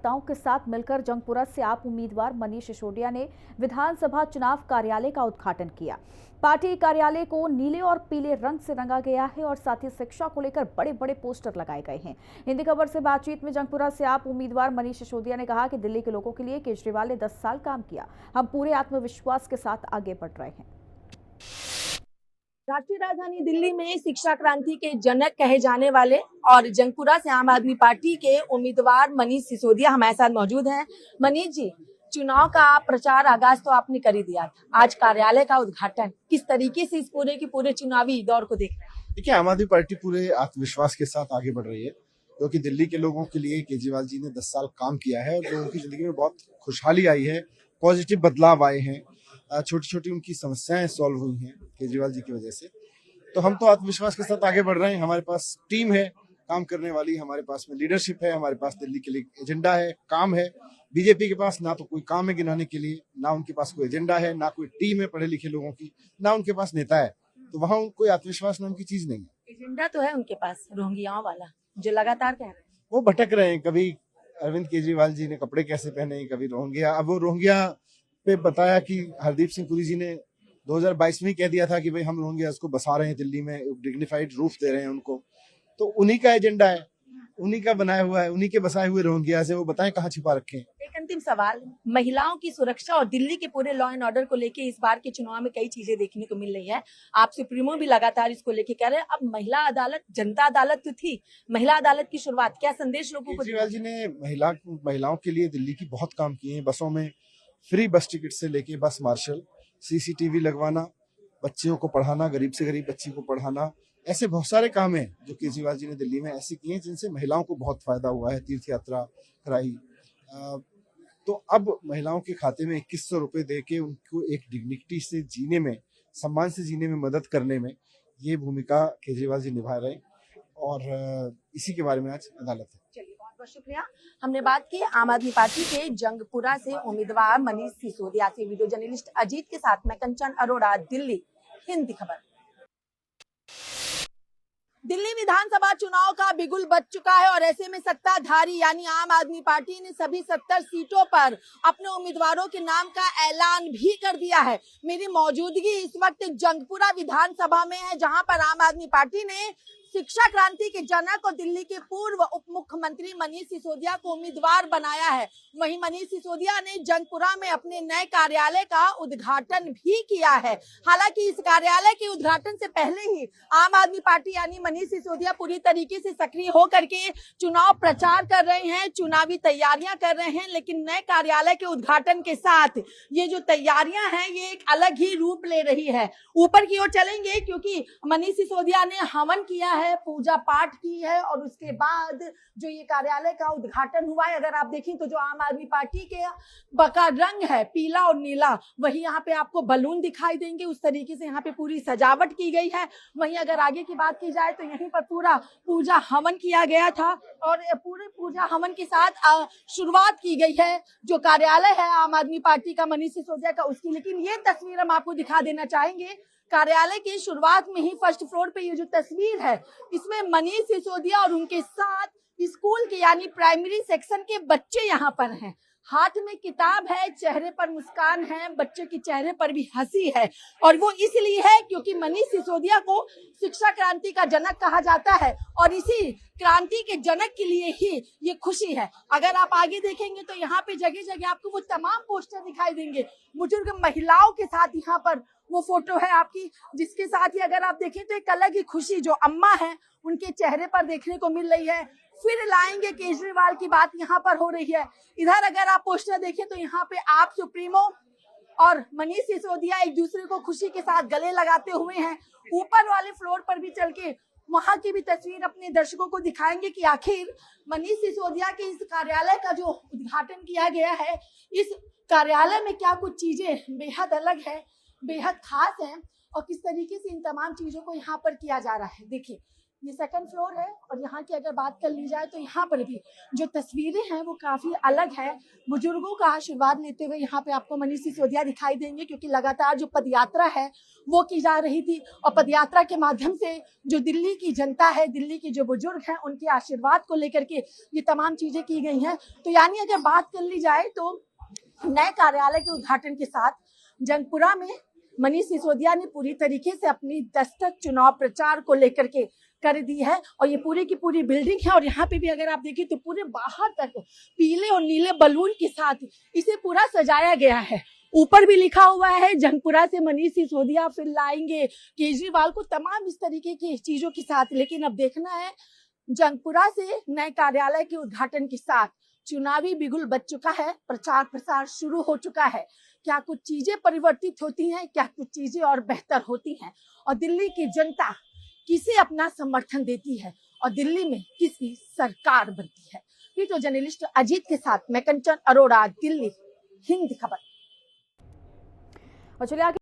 नेताओं के साथ मिलकर जंगपुरा से आप उम्मीदवार मनीष सिसोदिया ने विधानसभा चुनाव कार्यालय का उद्घाटन किया। पार्टी कार्यालय को नीले और पीले रंग से रंगा गया है और साथ ही शिक्षा को लेकर बड़े बड़े पोस्टर लगाए गए हैं। हिंदी खबर से बातचीत में जंगपुरा से आप उम्मीदवार मनीष सिसोदिया ने कहा कि दिल्ली के लोगों के लिए केजरीवाल ने 10 साल काम किया। हम पूरे आत्मविश्वास के साथ आगे बढ़ रहे हैं। राष्ट्रीय राजधानी दिल्ली में शिक्षा क्रांति के जनक कहे जाने वाले और जंगपुरा से आम आदमी पार्टी के उम्मीदवार मनीष सिसोदिया हमारे साथ मौजूद हैं। मनीष जी, चुनाव का प्रचार आगाज तो आपने कर ही दिया था, आज कार्यालय का उद्घाटन, किस तरीके से इस पूरे चुनावी दौर को देख रहे हैं? देखिए, आम आदमी पार्टी पूरे आत्मविश्वास के साथ आगे बढ़ रही है क्योंकि दिल्ली के लोगों के लिए केजरीवाल जी ने 10 साल काम किया है और उनकी जिंदगी में बहुत खुशहाली आई है, पॉजिटिव बदलाव आए हैं, छोटी छोटी उनकी समस्याएं सॉल्व हुई हैं केजरीवाल जी की वजह से। तो हम तो आत्मविश्वास के साथ आगे बढ़ रहे हैं। हमारे पास टीम है काम करने वाली, हमारे पास में लीडरशिप है, हमारे पास दिल्ली के लिए एजेंडा है, काम है। बीजेपी के पास ना तो कोई काम है गिनाने के लिए, ना उनके पास कोई एजेंडा है, ना कोई टीम है पढ़े लिखे लोगों की, ना उनके पास नेता है। तो वहाँ कोई आत्मविश्वास नाम की चीज नहीं है। एजेंडा तो है उनके पास, रोहिंग्याओं वाला, जो लगातार कह रहे हैं। वो भटक रहे हैं, कभी अरविंद केजरीवाल जी ने कपड़े कैसे पहने, कभी रोहिंग्या। अब वो रोहिंग्या पे बताया कि हरदीप सिंह पुरी जी ने 2022 में ही कह दिया था कि भाई हम रोहिंग्या को बसा रहे हैं दिल्ली में, डिग्निफाइड रूफ दे रहे हैं उनको। तो उन्हीं का एजेंडा है, उन्हीं का बनाया हुआ है, उन्हीं के बसाए हुए रोहिंग्या से। वो बताएं कहाँ छिपा रखे हैं। एक अंतिम सवाल, महिलाओं की सुरक्षा और दिल्ली के पूरे लॉ एंड ऑर्डर को लेके इस बार के चुनाव में कई चीजें देखने को मिल रही है। आप सुप्रीमो भी लगातार इसको लेके कह रहे हैं। अब महिला अदालत, जनता अदालत तो थी, महिला अदालत की शुरुआत, क्या संदेश लोगों को? केजरीवाल जी ने महिलाओं के लिए दिल्ली की बहुत काम किए हैं। बसों में फ्री बस टिकट से लेके बस मार्शल, CCTV लगवाना, बच्चियों को पढ़ाना, गरीब से गरीब बच्ची को पढ़ाना, ऐसे बहुत सारे काम हैं जो केजरीवाल जी ने दिल्ली में ऐसे किए हैं जिनसे महिलाओं को बहुत फायदा हुआ है। तीर्थ यात्रा कराई, तो अब महिलाओं के खाते में 2100 रुपए दे के उनको एक डिग्निटी से जीने में, सम्मान से जीने में मदद करने में ये भूमिका केजरीवाल जी निभा रहे हैं और इसी के बारे में आज अदालत है। चलिए, बहुत बहुत शुक्रिया। हमने बात की आम आदमी पार्टी के जंगपुरा से उम्मीदवार मनीष सिसोदिया से। वीडियो जर्नलिस्ट अजीत के साथ मैं कंचन अरोड़ा, दिल्ली, हिंदी खबर। दिल्ली विधानसभा चुनाव का बिगुल बज चुका है और ऐसे में सत्ताधारी यानी आम आदमी पार्टी ने सभी 70 सीटों पर अपने उम्मीदवारों के नाम का ऐलान भी कर दिया है। मेरी मौजूदगी इस वक्त जंगपुरा विधानसभा में है, जहां पर आम आदमी पार्टी ने शिक्षा क्रांति के जनक और दिल्ली के पूर्व उप मुख्यमंत्री मनीष सिसोदिया को उम्मीदवार बनाया है। वहीं मनीष सिसोदिया ने जंगपुरा में अपने नए कार्यालय का उद्घाटन भी किया है। हालांकि इस कार्यालय के उद्घाटन से पहले ही आम आदमी पार्टी यानी मनीष सिसोदिया पूरी तरीके से सक्रिय होकर के चुनाव प्रचार कर रहे हैं, चुनावी तैयारियां कर रहे हैं। लेकिन नए कार्यालय के उद्घाटन के साथ ये जो तैयारियां हैं ये एक अलग ही रूप ले रही है। ऊपर की ओर चलेंगे क्योंकि मनीष सिसोदिया ने हवन किया है, पूजा पाठ की है और उसके बाद जो ये कार्यालय का उद्घाटन हुआ है, अगर आप देखें तो जो आम आदमी पार्टी के बका रंग है पीला और नीला, वही यहाँ पे आपको बलून दिखाई देंगे। उस तरीके से यहाँ पे पूरी सजावट की गई है। वहीं अगर आगे की बात की जाए तो यहीं पर पूरा पूजा हवन किया गया था और पूरे पूजा हवन के साथ शुरुआत की गई है जो कार्यालय है आम आदमी पार्टी का मनीष सिसोदिया का, उसकी। लेकिन ये तस्वीर हम आपको दिखा देना चाहेंगे। कार्यालय की शुरुआत में ही फर्स्ट फ्लोर पे ये जो तस्वीर है, इसमें मनीष सिसोदिया और उनके साथ स्कूल के यानी प्राइमरी सेक्शन के बच्चे यहाँ पर हैं। हाथ में किताब है, चेहरे पर मुस्कान है, बच्चे के चेहरे पर भी हंसी है और वो इसलिए है क्योंकि मनीष सिसोदिया को शिक्षा क्रांति का जनक कहा जाता है और इसी क्रांति के जनक के लिए ही ये खुशी है। अगर आप आगे देखेंगे तो यहाँ पे जगह जगह आपको वो तमाम पोस्टर दिखाई देंगे। बुजुर्ग महिलाओं के साथ यहाँ पर वो फोटो है आपकी, जिसके साथ ही अगर आप देखें तो एक अलग ही खुशी जो अम्मा है उनके चेहरे पर देखने को मिल रही है। फिर लाएंगे केजरीवाल की बात यहाँ पर हो रही है। इधर अगर आप पोस्टर देखें तो यहाँ पे आप सुप्रीमो और मनीष सिसोदिया एक दूसरे को खुशी के साथ गले लगाते हुए हैं। ऊपर वाले फ्लोर पर भी चल के वहां की भी तस्वीर अपने दर्शकों को दिखाएंगे कि आखिर मनीष सिसोदिया के इस कार्यालय का जो उद्घाटन किया गया है, इस कार्यालय में क्या कुछ चीजें बेहद अलग है, बेहद खास है और किस तरीके से इन तमाम चीजों को यहाँ पर किया जा रहा है। देखिए, ये सेकंड फ्लोर है और यहाँ की अगर बात कर ली जाए तो यहाँ पर भी जो तस्वीरें हैं वो काफी अलग है। बुजुर्गों का आशीर्वाद लेते हुए यहाँ पे आपको मनीष सिसोदिया दिखाई देंगे, क्योंकि लगातार जो पदयात्रा है वो की जा रही थी और पदयात्रा के माध्यम से जो दिल्ली की जनता है, दिल्ली के जो बुजुर्ग हैं, उनके आशीर्वाद को लेकर के ये तमाम चीजें की गई हैं। तो यानी अगर बात कर ली जाए तो नए कार्यालय के उद्घाटन के साथ जंगपुरा में मनीष सिसोदिया ने पूरी तरीके से अपनी दस्तक चुनाव प्रचार को लेकर के कर दी है और ये पूरी की पूरी बिल्डिंग है। और यहाँ पे भी अगर आप देखिए तो पूरे बाहर तक पीले और नीले बलून के साथ इसे पूरा सजाया गया है। ऊपर भी लिखा हुआ है जंगपुरा से मनीष सिसोदिया फिर लाएंगे केजरीवाल को, तमाम इस तरीके की चीजों के साथ। लेकिन अब देखना है जंगपुरा से नए कार्यालय के उद्घाटन के साथ चुनावी बिगुल बज चुका है, प्रचार प्रसार शुरू हो चुका है। क्या कुछ चीजें परिवर्तित होती हैं, क्या कुछ चीजें और बेहतर होती हैं और दिल्ली की जनता किसे अपना समर्थन देती है और दिल्ली में किसकी सरकार बनती है। वीडियो जर्नलिस्ट अजीत के साथ मैं कंचन अरोड़ा, दिल्ली, हिंद खबर। और चलिए आगे